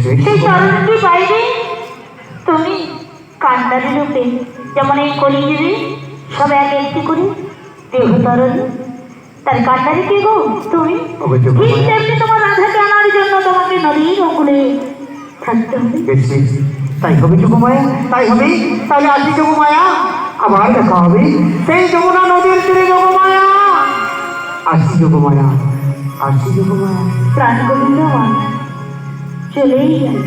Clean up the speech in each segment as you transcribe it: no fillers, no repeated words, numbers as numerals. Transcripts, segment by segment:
সেই তরণটি বাইরে তুমি কান্ডারি রূপে যেমন এই কলিযুগে সব এক একটি করে দেহতরণ তার কান্ডারি কে গো তুমি ঠিক তেমনি তোমার রাধাকে আনার জন্য তোমাকে নদীর ওকুলে থাকতে হবে। তাই হবে যোগমায়া, তাই হবে। তাহলে আজকে যোগমায়া আবার দেখা হবে সেই যমুনা নদীর তীরে। যোগমায়া আসছি, যোগমায়া আসছি, যোগমায়া। প্রাণ গোবিন্দ আমার চলেই গেল,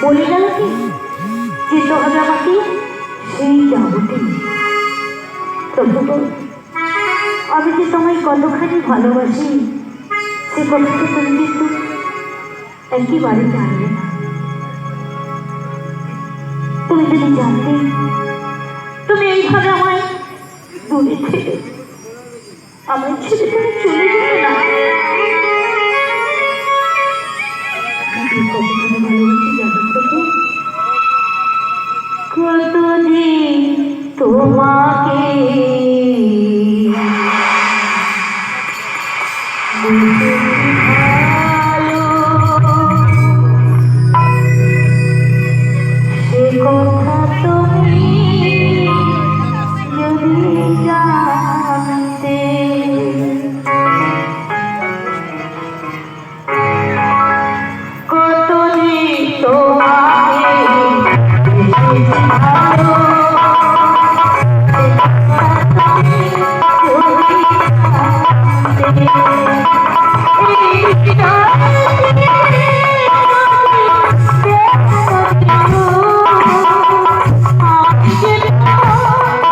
বলে গেল কি যেতে হবে আমাকে সেই যাবতীয়। তবু আমি যে তোমায় কতখানি ভালোবাসি সে কথাটা তুমি কিন্তু একেবারে জানবে না। তুমি যদি জানতে তুমি এইভাবে আমায় দূরে ছেড়ে আমার ছেড়ে তুমি চলে যেতে না। কতখানি ভালোবাসি জানো তো, কতদিন তোমাকে সে কথা তুমি যদি জানো